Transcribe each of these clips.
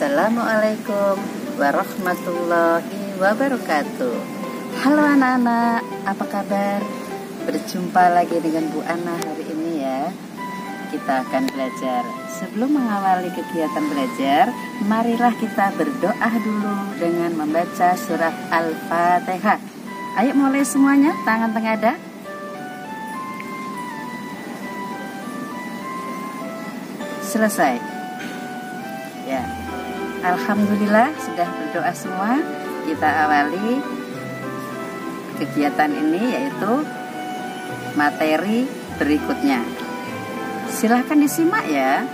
Assalamualaikum warahmatullahi wabarakatuh. Halo anak-anak, apa kabar? Berjumpa lagi dengan Bu Ana hari ini ya. Kita akan belajar. Sebelum mengawali kegiatan belajar, marilah kita berdoa dulu dengan membaca surat Al-Fatihah. Ayo mulai semuanya, tangan tengadah. Selesai. Ya. Alhamdulillah sudah berdoa semua. Kita awali kegiatan ini yaitu materi berikutnya. Silahkan disimak ya.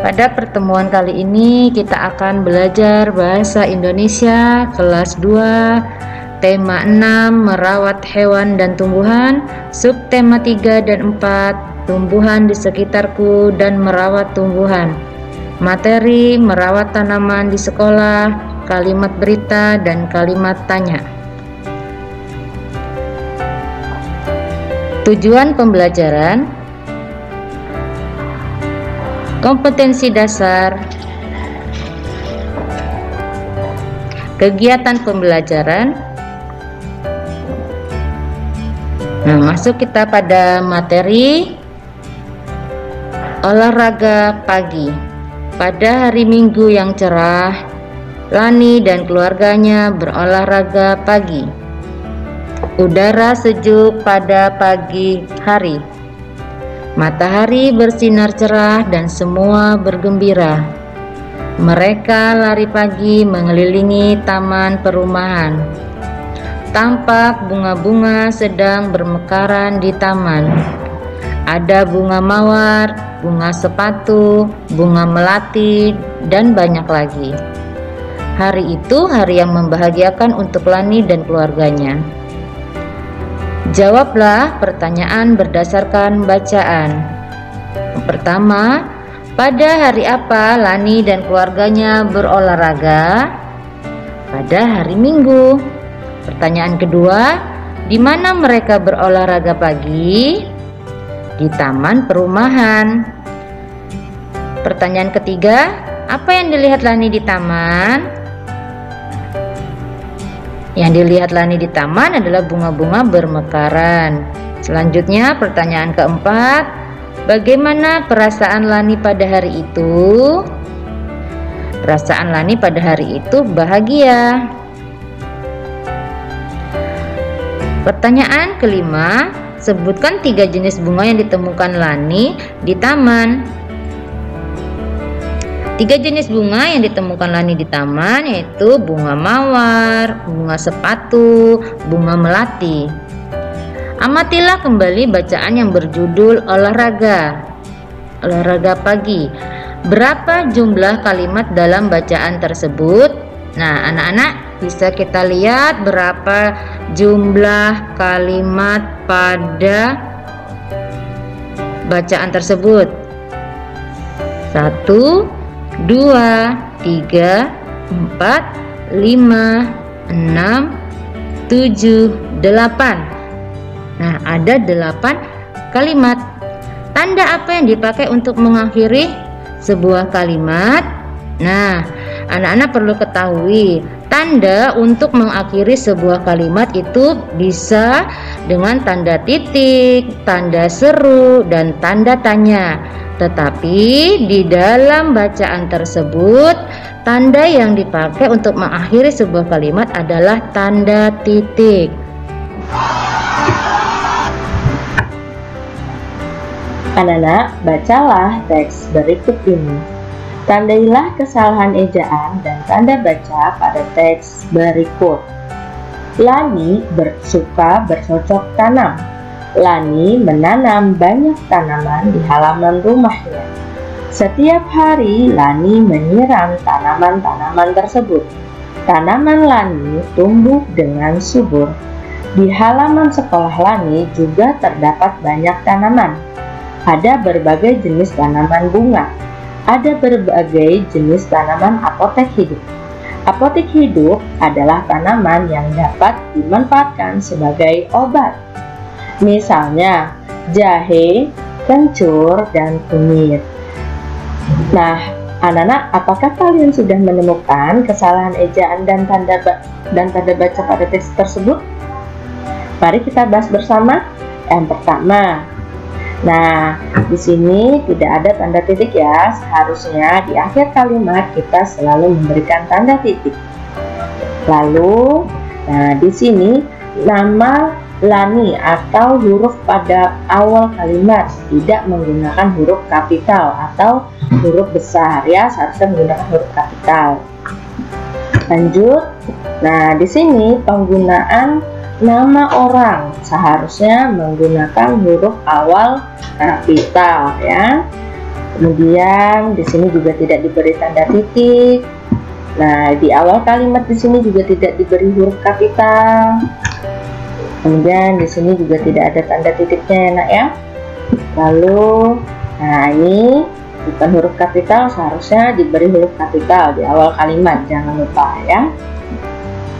Pada pertemuan kali ini kita akan belajar bahasa Indonesia kelas 2, tema 6 merawat hewan dan tumbuhan, subtema 3 dan 4 tumbuhan di sekitarku dan merawat tumbuhan. Materi merawat tanaman di sekolah, kalimat berita dan kalimat tanya. Tujuan pembelajaran: kompetensi dasar, kegiatan pembelajaran. Nah, masuk kita pada materi olahraga pagi. Pada hari Minggu yang cerah, Lani dan keluarganya berolahraga pagi. Udara sejuk pada pagi hari. Matahari bersinar cerah dan semua bergembira. Mereka lari pagi mengelilingi taman perumahan. Tampak bunga-bunga sedang bermekaran di taman. Ada bunga mawar, bunga sepatu, bunga melati, dan banyak lagi. Hari itu hari yang membahagiakan untuk Lani dan keluarganya. Jawablah pertanyaan berdasarkan bacaan. Pertama, pada hari apa Lani dan keluarganya berolahraga? Pada hari Minggu. Pertanyaan kedua, di mana mereka berolahraga pagi? Di taman perumahan. Pertanyaan ketiga, apa yang dilihat Lani di taman? Yang dilihat Lani di taman adalah bunga-bunga bermekaran. Selanjutnya pertanyaan keempat, bagaimana perasaan Lani pada hari itu? Perasaan Lani pada hari itu bahagia. Pertanyaan kelima, sebutkan 3 jenis bunga yang ditemukan Lani di taman. 3 jenis bunga yang ditemukan Lani di taman yaitu bunga mawar, bunga sepatu, bunga melati. Amatilah kembali bacaan yang berjudul olahraga pagi. Berapa jumlah kalimat dalam bacaan tersebut? Nah, anak-anak bisa kita lihat berapa jumlah kalimat pada bacaan tersebut. 1, 2, 3, 4, 5, 6, 7, 8. Nah, ada 8 kalimat. Tanda apa yang dipakai untuk mengakhiri sebuah kalimat? Nah, anak-anak perlu ketahui, tanda untuk mengakhiri sebuah kalimat itu bisa dengan tanda titik, tanda seru, dan tanda tanya. Tetapi di dalam bacaan tersebut, tanda yang dipakai untuk mengakhiri sebuah kalimat adalah tanda titik. Anak-anak, bacalah teks berikut ini. Tandailah kesalahan ejaan dan tanda baca pada teks berikut. Lani suka bercocok tanam. Lani menanam banyak tanaman di halaman rumahnya. Setiap hari Lani menyiram tanaman-tanaman tersebut. Tanaman Lani tumbuh dengan subur. Di halaman sekolah Lani juga terdapat banyak tanaman. Ada berbagai jenis tanaman bunga. Ada berbagai jenis tanaman apotek hidup. Apotek hidup adalah tanaman yang dapat dimanfaatkan sebagai obat. Misalnya jahe, kencur, dan kunyit. Nah, anak-anak, apakah kalian sudah menemukan kesalahan ejaan dan tanda baca pada teks tersebut? Mari kita bahas bersama. Yang pertama, nah, di sini tidak ada tanda titik ya. Seharusnya di akhir kalimat kita selalu memberikan tanda titik. Lalu, nah di sini nama Lani atau huruf pada awal kalimat tidak menggunakan huruf kapital atau huruf besar ya, seharusnya menggunakan huruf kapital. Lanjut. Nah, di sini penggunaan nama orang seharusnya menggunakan huruf awal kapital ya. Kemudian di sini juga tidak diberi tanda titik. Nah, di awal kalimat di sini juga tidak diberi huruf kapital. Kemudian di sini juga tidak ada tanda titiknya ya, Nak ya. Lalu, nah ini bukan huruf kapital, seharusnya diberi huruf kapital di awal kalimat, jangan lupa ya.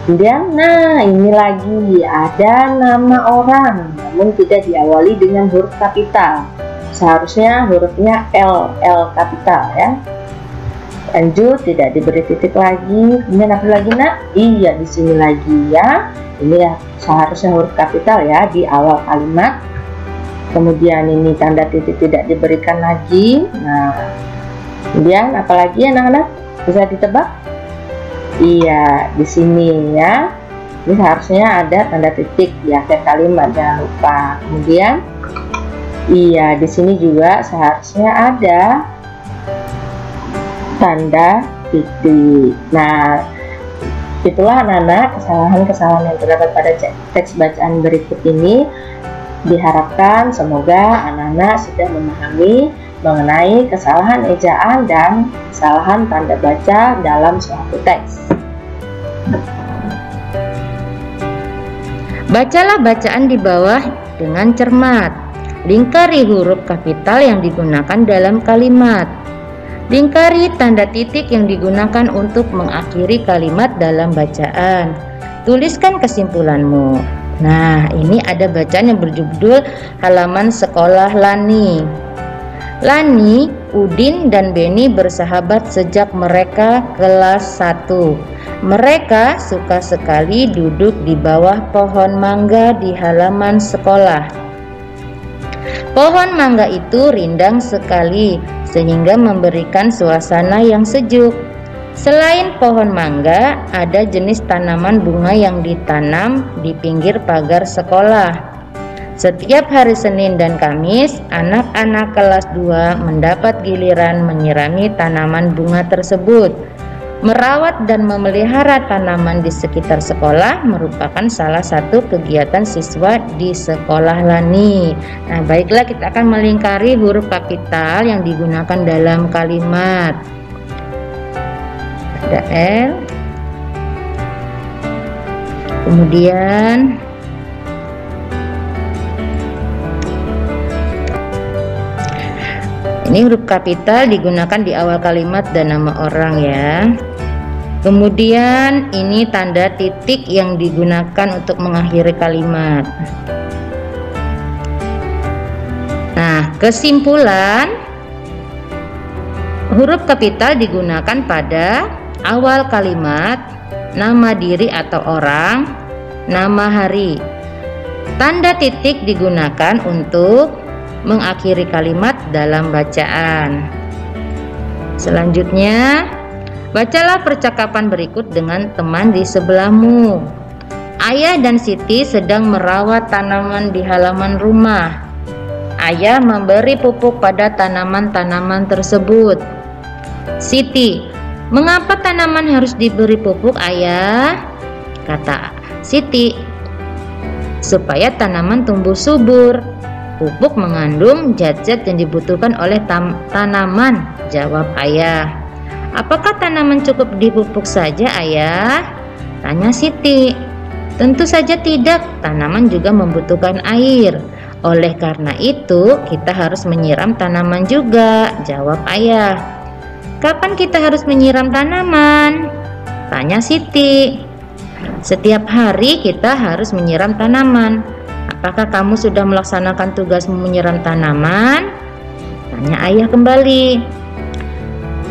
Kemudian, nah ini lagi ada nama orang, namun tidak diawali dengan huruf kapital. Seharusnya hurufnya L kapital ya. Lanjut, tidak diberi titik lagi. Kemudian apa lagi, Nak? Iya, di sini lagi ya. Ini ya seharusnya huruf kapital ya di awal kalimat. Kemudian ini tanda titik tidak diberikan lagi. Nah, kemudian apalagi anak-anak, bisa ditebak? Iya, di sini ya. Ini seharusnya ada tanda titik di akhir kalimat, jangan lupa. Kemudian iya, di sini juga seharusnya ada tanda titik. Nah, itulah anak-anak kesalahan-kesalahan yang terdapat pada teks bacaan berikut ini. Diharapkan semoga anak-anak sudah memahami mengenai kesalahan ejaan dan kesalahan tanda baca dalam suatu teks. Bacalah bacaan di bawah dengan cermat. Lingkari huruf kapital yang digunakan dalam kalimat. Lingkari tanda titik yang digunakan untuk mengakhiri kalimat dalam bacaan. Tuliskan kesimpulanmu. Nah, ini ada bacaan yang berjudul Halaman Sekolah Lani. Lani, Udin, dan Beni bersahabat sejak mereka kelas 1. Mereka suka sekali duduk di bawah pohon mangga di halaman sekolah. Pohon mangga itu rindang sekali, sehingga memberikan suasana yang sejuk. Selain pohon mangga, ada jenis tanaman bunga yang ditanam di pinggir pagar sekolah. Setiap hari Senin dan Kamis, anak-anak kelas 2 mendapat giliran menyirami tanaman bunga tersebut. Merawat dan memelihara tanaman di sekitar sekolah merupakan salah satu kegiatan siswa di sekolah Lani. Nah, baiklah, kita akan melingkari huruf kapital yang digunakan dalam kalimat. Ada L, kemudian ini huruf kapital digunakan di awal kalimat dan nama orang ya. Kemudian ini tanda titik yang digunakan untuk mengakhiri kalimat. Nah, kesimpulan, huruf kapital digunakan pada awal kalimat, nama diri atau orang, nama hari. Tanda titik digunakan untuk mengakhiri kalimat dalam bacaan. Selanjutnya, bacalah percakapan berikut dengan teman di sebelahmu. Ayah dan Siti sedang merawat tanaman di halaman rumah. Ayah memberi pupuk pada tanaman-tanaman tersebut. Siti, mengapa tanaman harus diberi pupuk, Ayah? Kata Siti, supaya tanaman tumbuh subur. Pupuk mengandung zat-zat yang dibutuhkan oleh tanaman, jawab Ayah. Apakah tanaman cukup dipupuk saja, Ayah? Tanya Siti. Tentu saja tidak, tanaman juga membutuhkan air. Oleh karena itu, kita harus menyiram tanaman juga, jawab ayah. Kapan kita harus menyiram tanaman? Tanya Siti. Setiap hari kita harus menyiram tanaman. Apakah kamu sudah melaksanakan tugasmu menyiram tanaman? Tanya ayah kembali.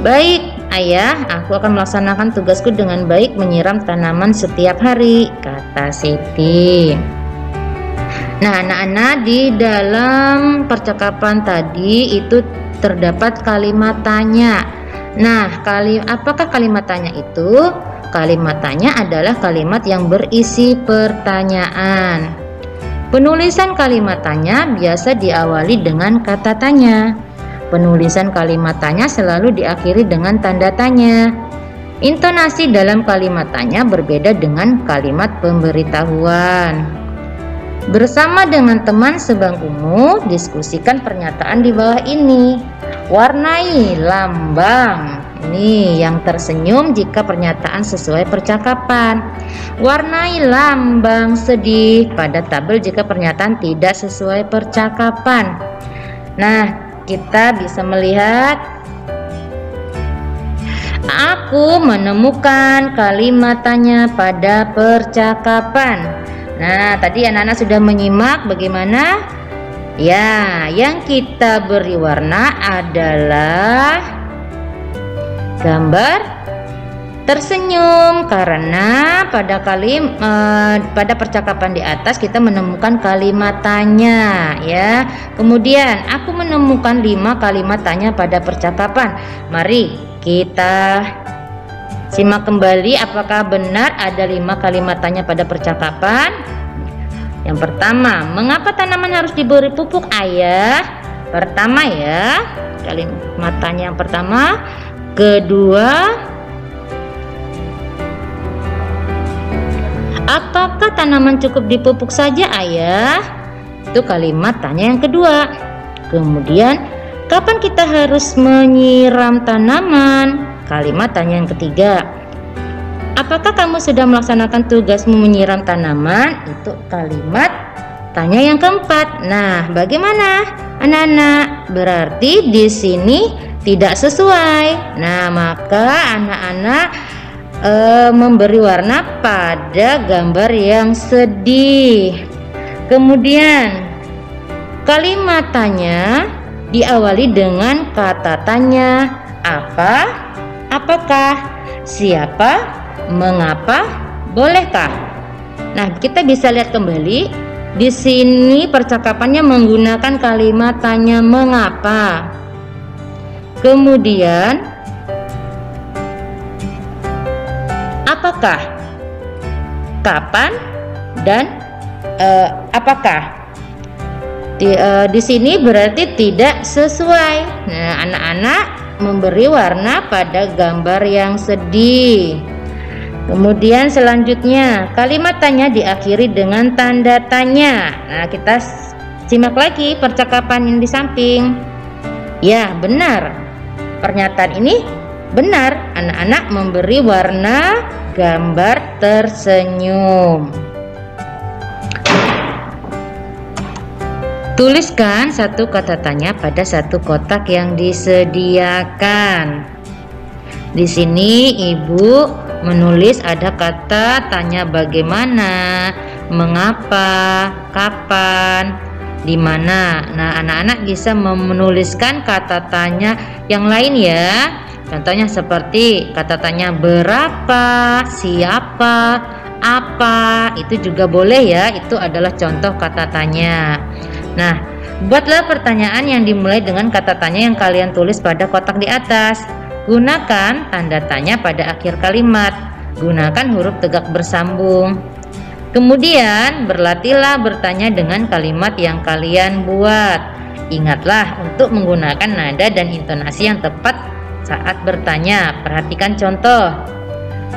Baik, ayah, aku akan melaksanakan tugasku dengan baik menyiram tanaman setiap hari, kata Siti. Nah, anak-anak, di dalam percakapan tadi itu terdapat kalimat tanya. Nah, apakah kalimat tanya itu? Kalimat tanya adalah kalimat yang berisi pertanyaan. Penulisan kalimat tanya biasa diawali dengan kata tanya. Penulisan kalimat tanya selalu diakhiri dengan tanda tanya. Intonasi dalam kalimat tanya berbeda dengan kalimat pemberitahuan. Bersama dengan teman sebangkumu, diskusikan pernyataan di bawah ini. Warnai lambang. Ini yang tersenyum jika pernyataan sesuai percakapan. Warnai lambang sedih pada tabel jika pernyataan tidak sesuai percakapan. Nah, kita bisa melihat aku menemukan kalimat tanya pada percakapan. Nah, tadi anak-anak sudah menyimak bagaimana? Ya, yang kita beri warna adalah gambar tersenyum karena pada percakapan di atas kita menemukan kalimat tanya, ya. Kemudian aku menemukan 5 kalimat tanya pada percakapan. Mari kita simak kembali apakah benar ada 5 kalimat tanya pada percakapan. Yang pertama, mengapa tanaman harus diberi pupuk, ayah? Pertama ya, kalimat tanya yang pertama. Kedua, apakah tanaman cukup dipupuk saja, ayah? Itu kalimat tanya yang kedua. Kemudian, kapan kita harus menyiram tanaman? Kalimat tanya yang ketiga. Apakah kamu sudah melaksanakan tugasmu menyiram tanaman? Itu kalimat tanya yang keempat. Nah, bagaimana anak-anak? Berarti di sini tidak sesuai. Nah, maka anak-anak memberi warna pada gambar yang sedih. Kemudian kalimat tanya diawali dengan kata tanya. Apa? Apakah? Siapa? Mengapa? Bolehkah? Nah, kita bisa lihat kembali di sini percakapannya menggunakan kalimat tanya mengapa. Kemudian apakah? Kapan? Dan apakah? Di sini berarti tidak sesuai. Nah, anak-anak memberi warna pada gambar yang sedih. Kemudian selanjutnya kalimat tanya diakhiri dengan tanda tanya. Nah, kita simak lagi percakapan yang di samping. Ya, benar. Pernyataan ini benar. Anak-anak memberi warna gambar tersenyum. Tuliskan satu kata tanya pada satu kotak yang disediakan. Di sini ibu menulis ada kata tanya bagaimana, mengapa, kapan, di mana. Nah, anak-anak bisa menuliskan kata tanya yang lain ya. Contohnya seperti kata tanya berapa, siapa, apa, itu juga boleh ya. Itu adalah contoh kata tanya. Nah, buatlah pertanyaan yang dimulai dengan kata tanya yang kalian tulis pada kotak di atas. Gunakan tanda tanya pada akhir kalimat. Gunakan huruf tegak bersambung. Kemudian, berlatihlah bertanya dengan kalimat yang kalian buat. Ingatlah untuk menggunakan nada dan intonasi yang tepat saat bertanya. Perhatikan contoh.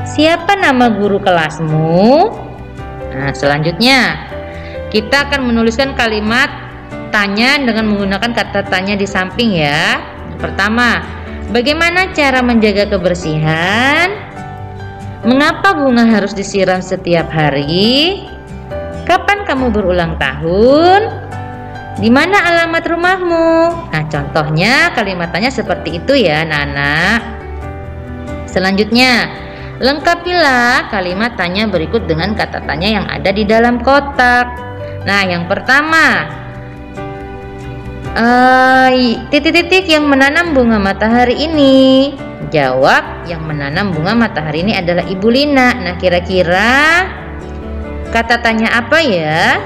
Siapa nama guru kelasmu? Nah, selanjutnya kita akan menuliskan kalimat tanya dengan menggunakan kata tanya di samping ya. Pertama, bagaimana cara menjaga kebersihan? Mengapa bunga harus disiram setiap hari? Kapan kamu berulang tahun? Di mana alamat rumahmu? Nah, contohnya kalimat tanya seperti itu ya, anak-anak. Selanjutnya, lengkapilah kalimat tanya berikut dengan kata tanya yang ada di dalam kotak. Nah, yang pertama, titik-titik yang menanam bunga matahari ini. Jawab, yang menanam bunga matahari ini adalah Ibu Lina. Nah, kira-kira kata tanya apa ya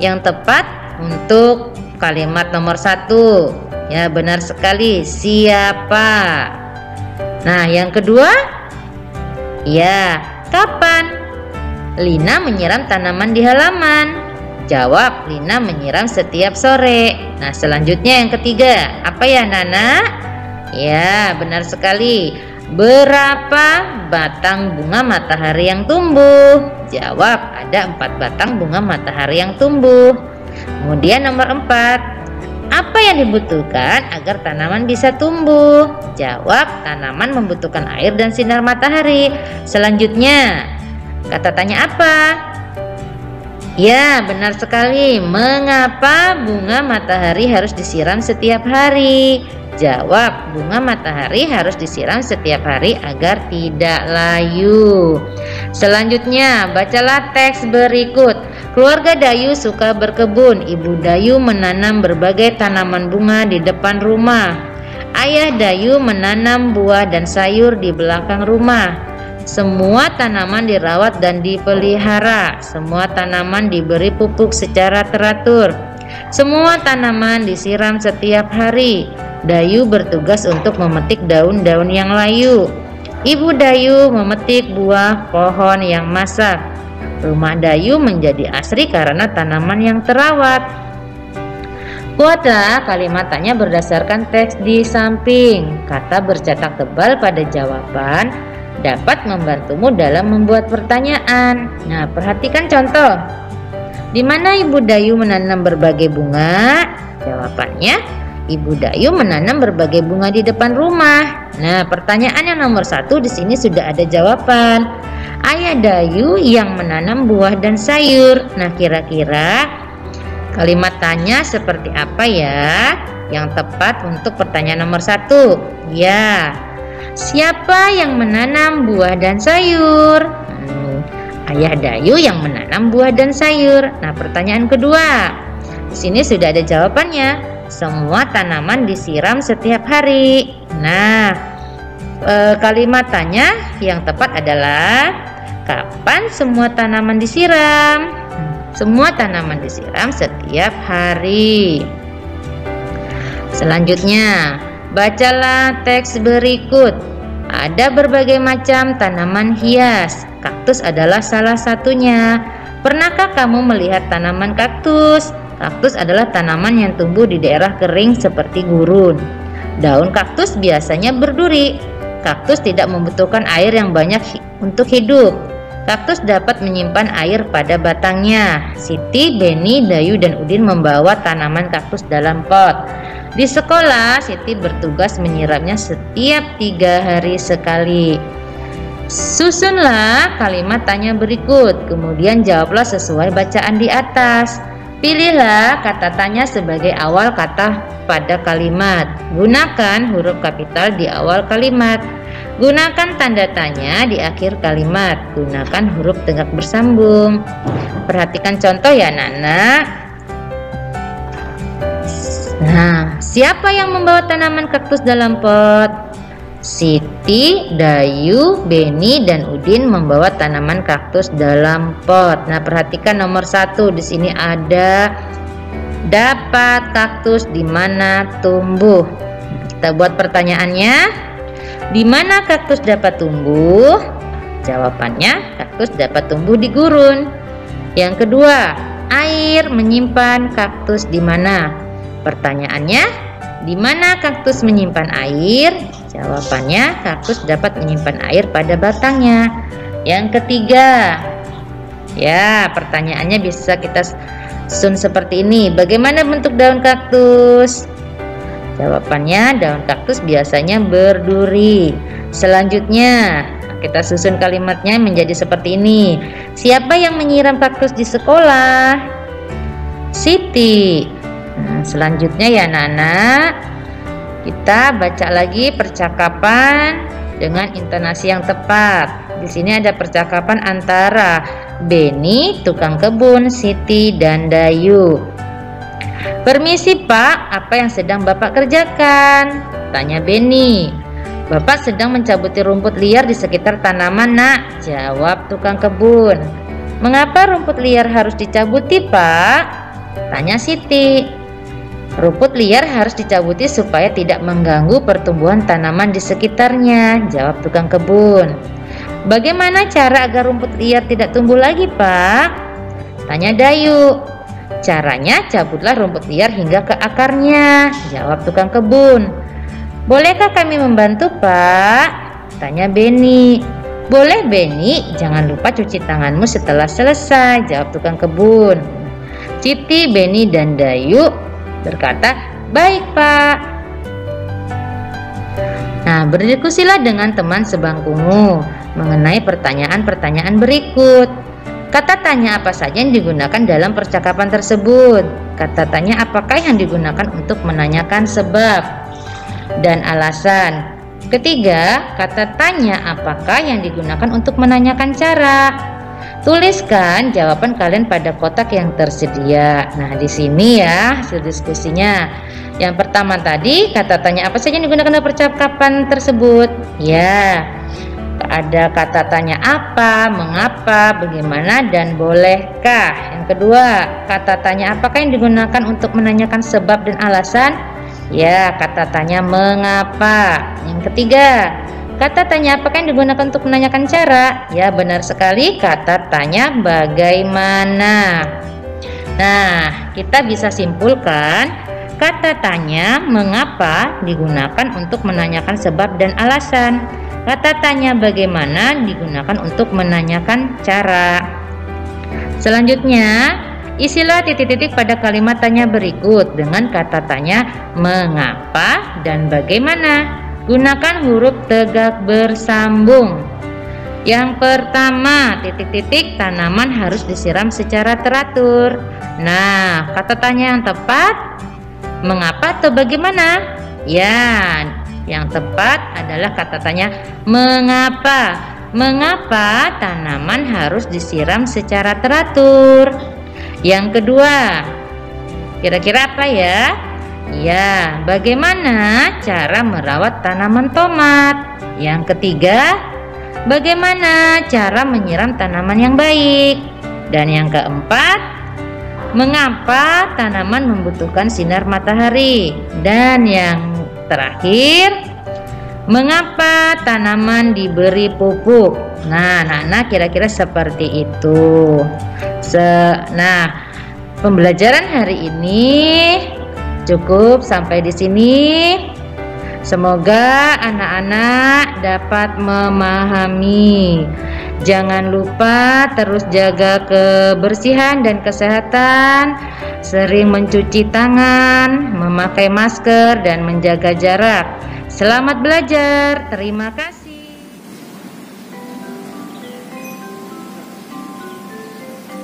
yang tepat untuk kalimat nomor 1? Ya, benar sekali, siapa. Nah, yang kedua, ya, kapan Lina menyiram tanaman di halaman? Jawab, Lina menyiram setiap sore. Nah, selanjutnya yang ketiga, apa ya, Nana? Ya, benar sekali. Berapa batang bunga matahari yang tumbuh? Jawab, ada 4 batang bunga matahari yang tumbuh. Kemudian nomor 4, apa yang dibutuhkan agar tanaman bisa tumbuh? Jawab, tanaman membutuhkan air dan sinar matahari. Selanjutnya, kata tanya apa? Ya, benar sekali. Mengapa bunga matahari harus disiram setiap hari? Jawab, bunga matahari harus disiram setiap hari agar tidak layu. Selanjutnya, bacalah teks berikut. Keluarga Dayu suka berkebun. Ibu Dayu menanam berbagai tanaman bunga di depan rumah. Ayah Dayu menanam buah dan sayur di belakang rumah. Semua tanaman dirawat dan dipelihara. Semua tanaman diberi pupuk secara teratur. Semua tanaman disiram setiap hari. Dayu bertugas untuk memetik daun-daun yang layu. Ibu Dayu memetik buah pohon yang masak. Rumah Dayu menjadi asri karena tanaman yang terawat. Buatlah kalimat tanya berdasarkan teks di samping. Kata bercetak tebal pada jawaban dapat membantumu dalam membuat pertanyaan. Nah, perhatikan contoh. Di mana Ibu Dayu menanam berbagai bunga? Jawabannya, Ibu Dayu menanam berbagai bunga di depan rumah. Nah, pertanyaan yang nomor 1 di sini sudah ada jawaban. Ayah Dayu yang menanam buah dan sayur. Nah, kira-kira kalimat tanya seperti apa ya yang tepat untuk pertanyaan nomor 1? Ya, siapa yang menanam buah dan sayur? Ayah Dayu yang menanam buah dan sayur. Nah, pertanyaan kedua. Di sini sudah ada jawabannya. Semua tanaman disiram setiap hari. Nah, kalimat tanya yang tepat adalah kapan semua tanaman disiram? Semua tanaman disiram setiap hari. Selanjutnya, bacalah teks berikut. Ada berbagai macam tanaman hias. Kaktus adalah salah satunya. Pernahkah kamu melihat tanaman kaktus? Kaktus adalah tanaman yang tumbuh di daerah kering seperti gurun. Daun kaktus biasanya berduri. Kaktus tidak membutuhkan air yang banyak untuk hidup. Kaktus dapat menyimpan air pada batangnya. Siti, Beni, Dayu, dan Udin membawa tanaman kaktus dalam pot. Di sekolah, Siti bertugas menyiramnya setiap 3 hari sekali. Susunlah kalimat tanya berikut, kemudian jawablah sesuai bacaan di atas. Pilihlah kata tanya sebagai awal kata pada kalimat. Gunakan huruf kapital di awal kalimat. Gunakan tanda tanya di akhir kalimat. Gunakan huruf tegak bersambung. Perhatikan contoh ya, Nana. Nah, siapa yang membawa tanaman kaktus dalam pot? Siti, Dayu, Beni, dan Udin membawa tanaman kaktus dalam pot. Nah, perhatikan nomor 1 di sini ada dapat kaktus di mana tumbuh. Kita buat pertanyaannya. Di mana kaktus dapat tumbuh? Jawabannya, kaktus dapat tumbuh di gurun. Yang kedua, air menyimpan kaktus di mana? Pertanyaannya, di mana kaktus menyimpan air? Jawabannya, kaktus dapat menyimpan air pada batangnya. Yang ketiga, ya, pertanyaannya bisa kita susun seperti ini. Bagaimana bentuk daun kaktus? Jawabannya, daun kaktus biasanya berduri. Selanjutnya, kita susun kalimatnya menjadi seperti ini. Siapa yang menyiram kaktus di sekolah? Siti. Selanjutnya ya anak-anak, kita baca lagi percakapan dengan intonasi yang tepat. Di sini ada percakapan antara Beni, tukang kebun, Siti, dan Dayu. "Permisi Pak, apa yang sedang Bapak kerjakan?" tanya Beni. "Bapak sedang mencabuti rumput liar di sekitar tanaman, Nak," jawab tukang kebun. "Mengapa rumput liar harus dicabuti, Pak?" tanya Siti. "Rumput liar harus dicabuti supaya tidak mengganggu pertumbuhan tanaman di sekitarnya," jawab tukang kebun. "Bagaimana cara agar rumput liar tidak tumbuh lagi, Pak?" tanya Dayu. "Caranya cabutlah rumput liar hingga ke akarnya," jawab tukang kebun. "Bolehkah kami membantu, Pak?" tanya Beni. "Boleh Beni, jangan lupa cuci tanganmu setelah selesai," jawab tukang kebun. Siti, Beni, dan Dayu berkata, "Baik Pak." Nah, berdiskusilah dengan teman sebangkumu mengenai pertanyaan-pertanyaan berikut. Kata tanya apa saja yang digunakan dalam percakapan tersebut? Kata tanya apakah yang digunakan untuk menanyakan sebab dan alasan? Ketiga, kata tanya apakah yang digunakan untuk menanyakan cara? Tuliskan jawaban kalian pada kotak yang tersedia. Nah, di sini ya hasil diskusinya. Yang pertama tadi, kata tanya apa saja yang digunakan dalam percakapan tersebut? Ya, ada kata tanya apa, mengapa, bagaimana, dan bolehkah. Yang kedua, kata tanya apakah yang digunakan untuk menanyakan sebab dan alasan? Ya, kata tanya mengapa. Yang ketiga, kata tanya apakah yang digunakan untuk menanyakan cara? Ya, benar sekali, kata tanya bagaimana. Nah, kita bisa simpulkan kata tanya mengapa digunakan untuk menanyakan sebab dan alasan. Kata tanya bagaimana digunakan untuk menanyakan cara. Selanjutnya, isilah titik-titik pada kalimat tanya berikut dengan kata tanya mengapa dan bagaimana. Gunakan huruf tegak bersambung. Yang pertama, titik-titik tanaman harus disiram secara teratur. Nah, kata tanya yang tepat mengapa atau bagaimana? Ya, yang tepat adalah kata tanya mengapa. Mengapa tanaman harus disiram secara teratur? Yang kedua, kira-kira apa ya? Ya, bagaimana cara merawat tanaman tomat? Yang ketiga, bagaimana cara menyiram tanaman yang baik? Dan yang keempat, mengapa tanaman membutuhkan sinar matahari? Dan yang terakhir, mengapa tanaman diberi pupuk? Nah, anak-anak kira-kira seperti itu. Nah, pembelajaran hari ini cukup sampai di sini. Semoga anak-anak dapat memahami. Jangan lupa terus jaga kebersihan dan kesehatan, sering mencuci tangan, memakai masker, dan menjaga jarak. Selamat belajar. Terima kasih.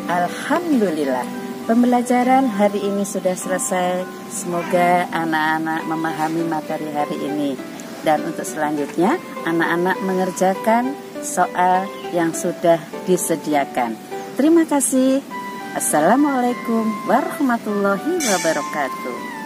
Alhamdulillah, pembelajaran hari ini sudah selesai. Semoga anak-anak memahami materi hari ini. Dan untuk selanjutnya, anak-anak mengerjakan soal yang sudah disediakan. Terima kasih. Assalamualaikum warahmatullahi wabarakatuh.